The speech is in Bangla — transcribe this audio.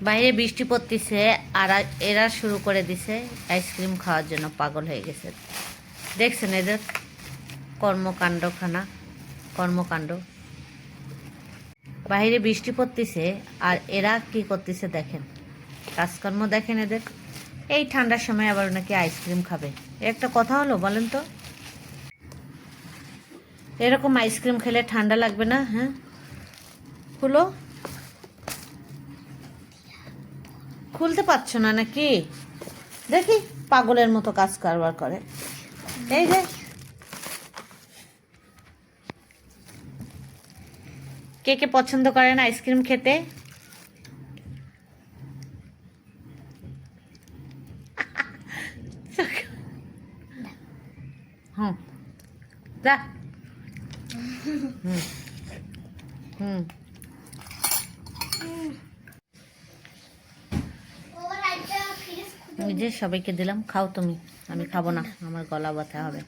বাইরে বৃষ্টি পড়তেছে আর এরা শুরু করে দিছে আইসক্রিম খাওয়ার জন্য, পাগল হয়ে গেছে। দেখছেন এদের কর্মকাণ্ড। বাইরে বৃষ্টি পড়তেছে আর এরা কি করতেছে দেখেন, কাজকর্ম দেখেন এদের। এই ঠান্ডার সময় আবার নাকি আইসক্রিম খাবে, একটা কথা হলো বলেন তো? এরকম আইসক্রিম খেলে ঠান্ডা লাগবে না? হ্যাঁ, খুলো। খুলতে পারছো না নাকি? দেখি, পাগলের মতো কাজ কারবার করে। এই যে, কে কে পছন্দ করেন আইসক্রিম খেতে? হুম, যা। হুম হুম এই যে সবাইকে দিলাম, খাও তুমি, আমি খাবো না, আমার গলা ব্যথা হবে।